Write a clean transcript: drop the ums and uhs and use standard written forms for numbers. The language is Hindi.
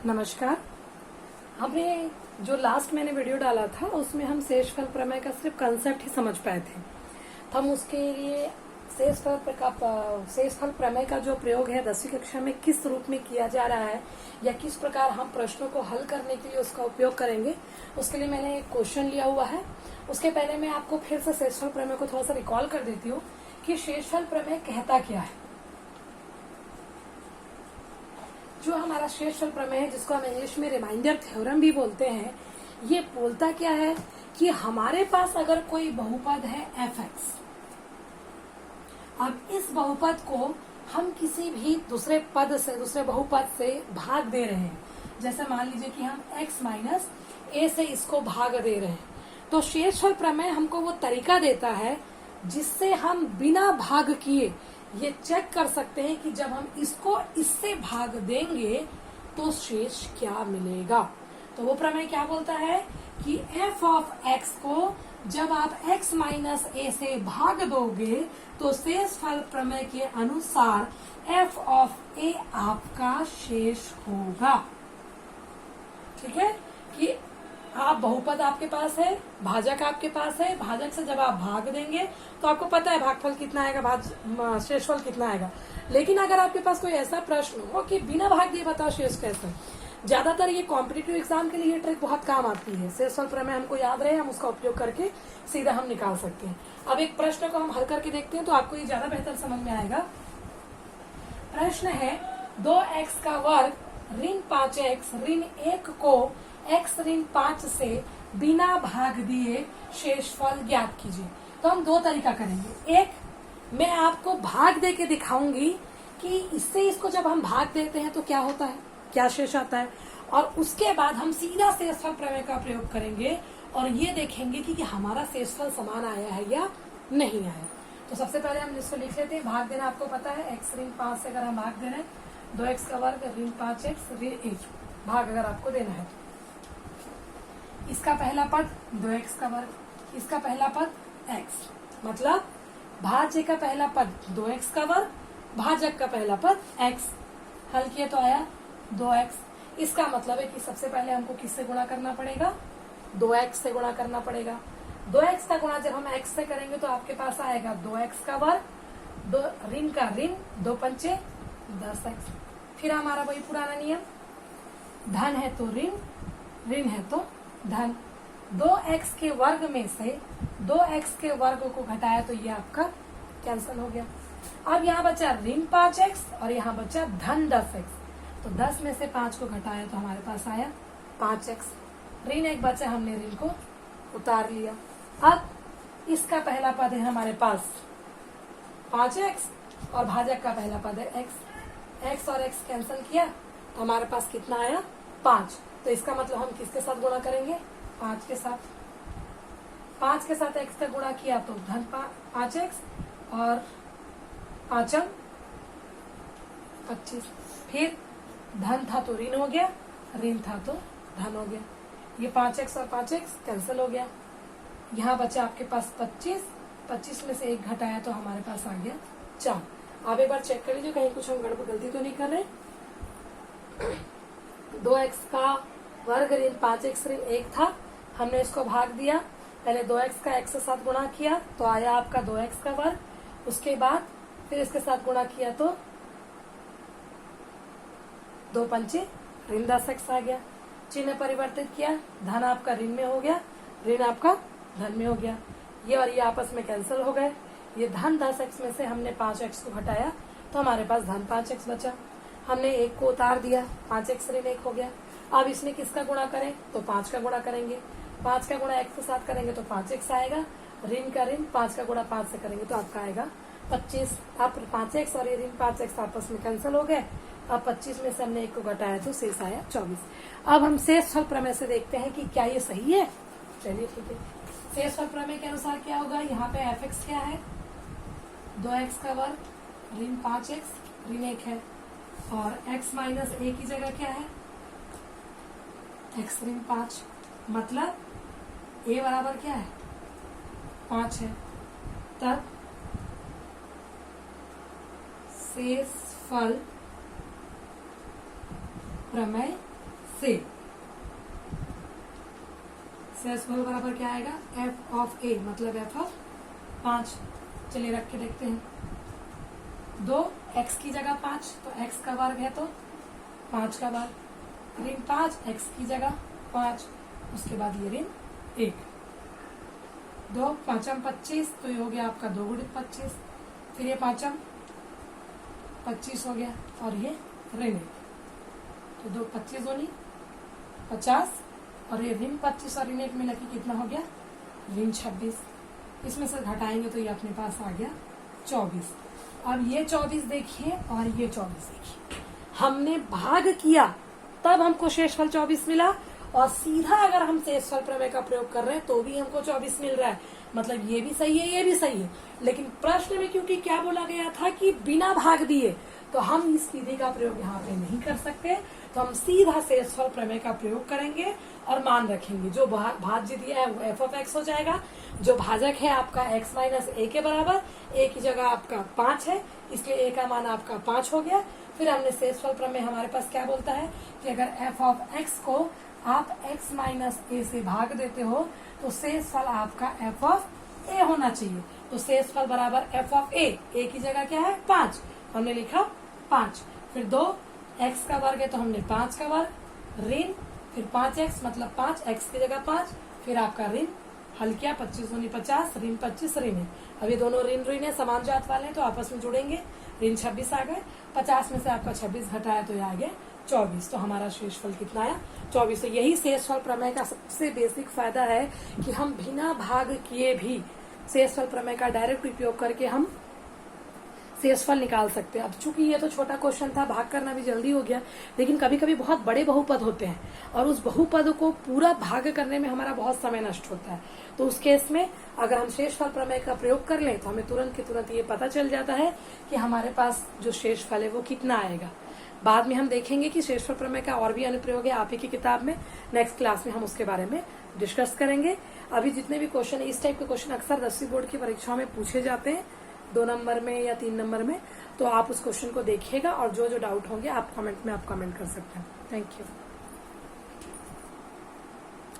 नमस्कार। हमने जो लास्ट मैंने वीडियो डाला था उसमें हम शेषफल प्रमेय का सिर्फ कंसेप्ट ही समझ पाए थे। तो हम उसके लिए शेषफल प्रमेय का जो प्रयोग है 10वीं कक्षा में किस रूप में किया जा रहा है या किस प्रकार हम प्रश्नों को हल करने के लिए उसका उपयोग करेंगे, उसके लिए मैंने एक क्वेश्चन लिया हुआ है। उसके पहले मैं आपको फिर से शेषफल प्रमेय को थोड़ा सा रिकॉल कर देती हूँ कि शेषफल प्रमेय कहता क्या है। जो हमारा शेषफल प्रमेय है, जिसको हम इंग्लिश में रिमाइंडर थ्योरम भी बोलते हैं, ये बोलता क्या है कि हमारे पास अगर कोई बहुपद है f(x), अब इस बहुपद को हम किसी भी दूसरे बहुपद से भाग दे रहे हैं। जैसे मान लीजिए कि हम x माइनस a से इसको भाग दे रहे हैं, तो शेषफल प्रमेय हमको वो तरीका देता है जिससे हम बिना भाग किए ये चेक कर सकते हैं कि जब हम इसको इससे भाग देंगे तो शेष क्या मिलेगा। तो वो प्रमेय क्या बोलता है कि f ऑफ x को जब आप x माइनस a से भाग दोगे तो शेषफल प्रमेय के अनुसार f ऑफ a आपका शेष होगा। ठीक है कि आप बहुपद आपके पास है, भाजक आपके पास है, भाजक से जब आप भाग देंगे तो आपको पता है भागफल कितना आएगा, शेषफल कितना आएगा। लेकिन अगर आपके पास कोई ऐसा प्रश्न हो कि बिना भाग दिए बताओ शेष कैसे, ज्यादातर ये कॉम्पिटिटिव एग्जाम के लिए ट्रिक बहुत काम आती है। शेषफल प्रमेय हमको याद रहे, हम उसका उपयोग करके सीधा हम निकाल सकते हैं। अब एक प्रश्न को हम हल करके देखते हैं तो आपको ये ज्यादा बेहतर समझ में आएगा। प्रश्न है 2x का वर्ग ऋण 5x ऋण 1 को x ऋण 5 से बिना भाग दिए शेषफल ज्ञात कीजिए। तो हम दो तरीका करेंगे। एक, मैं आपको भाग दे के दिखाऊंगी कि इससे इसको जब हम भाग देते हैं तो क्या होता है, क्या शेष आता है, और उसके बाद हम सीधा शेषफल प्रमेय का प्रयोग करेंगे और ये देखेंगे कि हमारा शेषफल समान आया है या नहीं आया। तो सबसे पहले हम इसको लिख लेते हैं। भाग देना आपको पता है, x ऋण 5 से अगर हम भाग दे रहे हैं 2x का वर्ग ऋण 5x ऋण 1 भाग अगर आपको देना है, इसका पहला पद 2x का वर्ग, इसका पहला पद x, मतलब भाज्य का पहला पद 2x का वर्ग, भाजक का पहला पद x। हल किए तो आया 2x। इसका मतलब है कि सबसे पहले हमको किससे गुणा करना पड़ेगा, 2x से गुणा करना पड़ेगा। 2x का गुणा जब हम x से करेंगे तो आपके पास आएगा 2x का वर्ग, दो ऋण का ऋण, 2 पंचे 10x। फिर हमारा वही पुराना नियम, धन है तो ऋण, ऋण है तो धन। 2x के वर्ग में से 2x के वर्ग को घटाया तो ये आपका कैंसिल हो गया। अब यहाँ बचा ऋण 5x और यहाँ बचा धन 10x। तो 10 में से 5 को घटाया तो हमारे पास आया 5x। ऋण 1 बचा, हमने ऋण को उतार लिया। अब इसका पहला पद है हमारे पास 5x और भाजक का पहला पद है x और x कैंसिल किया तो हमारे पास कितना आया 5। तो इसका मतलब हम किसके साथ गुणा करेंगे, 5 के साथ। 5 के साथ x का गुणा किया तो धन 5x और 5 25। फिर धन था तो ऋण हो गया, ऋण था तो धन हो गया। ये 5x और 5x कैंसिल हो गया। यहाँ बचा आपके पास 25, 25 में से 1 घटाया तो हमारे पास आ गया 4। आप एक बार चेक कर लीजिए कहीं कुछ हम गलती तो नहीं कर रहे। 2x का वर्ग ऋण 5x ऋण 1 था, हमने इसको भाग दिया। पहले 2x का x के साथ गुणा किया तो आया आपका 2x का वर्ग, उसके बाद फिर इसके साथ गुणा किया तो 2 पंचे ऋण 10x आ गया। चिन्ह परिवर्तित किया, धन आपका ऋण में हो गया, ऋण आपका धन में हो गया। ये और ये आपस में कैंसिल हो गए। ये धन 10x में से हमने 5x को घटाया तो हमारे पास धन 5x बचा। हमने 1 को उतार दिया, 5x ऋण 1 हो गया। अब इसमें किसका गुणा करें तो 5 का गुणा करेंगे। 5 का गुणा x के साथ करेंगे तो 5x आएगा, ऋण का ऋण 5 का गुणा 5 से करेंगे तो आपका आएगा 25। अब 5x और ये ऋण 5x आपस में कैंसिल हो गए। अब 25 में से हमने 1 को घटाया तो शेष आया 24। अब हम शेषफल प्रमेय से देखते हैं कि क्या ये सही है। चलिए ठीक है, शेषफल प्रमेय के अनुसार क्या होगा, यहाँ पे f(x) क्या है, 2x का वर्ग ऋण 5x ऋण 1 है, और x माइनस a की जगह क्या है, x ऋण 5, मतलब a बराबर क्या है 5 है। तब शेषफल प्रमेय से शेषफल बराबर क्या आएगा, एफ ऑफ ए, मतलब एफ ऑफ 5। चलिए रख के देखते हैं। 2 एक्स की जगह 5, तो एक्स का वर्ग है तो 5 का वर्ग, ऋण 5 एक्स की जगह 5, उसके बाद ये ऋण 1। 2 5 25, तो ये हो गया आपका 2 गुणित 25, फिर ये 5 25 हो गया और ये ऋण 1, तो 2 25 दूनी 50 और ये ऋण 25 और ऋण 1 मिला के कितना हो गया, ऋण 26। इसमें से घटाएंगे तो ये अपने पास आ गया 24। अब ये 24 देखिए और ये 24 देखिए, हमने भाग किया तब हमको शेषफल 24 मिला, और सीधा अगर हम शेषफल प्रमेय का प्रयोग कर रहे हैं तो भी हमको 24 मिल रहा है। मतलब ये भी सही है, ये भी सही है। लेकिन प्रश्न में क्योंकि क्या बोला गया था कि बिना भाग दिए, तो हम इस विधि का प्रयोग यहाँ पे नहीं कर सकते, तो हम सीधा शेषफल प्रमेय का प्रयोग करेंगे और मान रखेंगे। जो भाज्य दिया है वो एफ ऑफ एक्स हो जाएगा, जो भाजक है आपका एक्स माइनस ए के बराबर, ए की जगह आपका 5 है, इसलिए ए का मान आपका 5 हो गया। फिर हमने शेषफल प्रमेय हमारे पास क्या बोलता है कि अगर एफ ऑफ एक्स को आप x माइनस ए से भाग देते हो तो शेषफल आपका एफ ऑफ ए होना चाहिए। तो शेषफल बराबर एफ ऑफ ए की जगह क्या है 5, हमने लिखा 5, फिर 2 x का वर्ग है तो हमने 5 का वर्ग, ऋण फिर 5x मतलब 5 x की जगह 5, फिर आपका ऋण हल किया 25 दूनी 50, ऋण 25 ऋण है। अब ये दोनों ऋण ऋण है, समान जात वाले हैं तो आपस में जुड़ेंगे, ऋण 26 आ गए, 50 में से आपका 26 घटाया तो ये आ गया 24। तो हमारा शेषफल कितना आया 24। तो यही शेषफल प्रमेय का सबसे बेसिक फायदा है कि हम बिना भाग किए भी शेषफल प्रमेय का डायरेक्ट उपयोग करके हम शेषफल निकाल सकते हैं। अब चूंकि ये तो छोटा क्वेश्चन था, भाग करना भी जल्दी हो गया, लेकिन कभी कभी बहुत बड़े बहुपद होते हैं और उस बहुपद को पूरा भाग करने में हमारा बहुत समय नष्ट होता है। तो उस केस में अगर हम शेषफल प्रमेय का प्रयोग कर लें तो हमें तुरंत के तुरंत ये पता चल जाता है कि हमारे पास जो शेषफल है वो कितना आएगा। बाद में हम देखेंगे कि शेषफल प्रमेय का और भी अनुप्रयोग है आप ही की किताब में, नेक्स्ट क्लास में हम उसके बारे में डिस्कस करेंगे। अभी जितने भी क्वेश्चन, इस टाइप के क्वेश्चन अक्सर 10वीं बोर्ड की परीक्षाओं में पूछे जाते हैं, 2 नंबर में या 3 नंबर में, तो आप उस क्वेश्चन को देखिएगा और जो जो डाउट होंगे आप कमेंट में आप कमेंट कर सकते हैं। Thank you.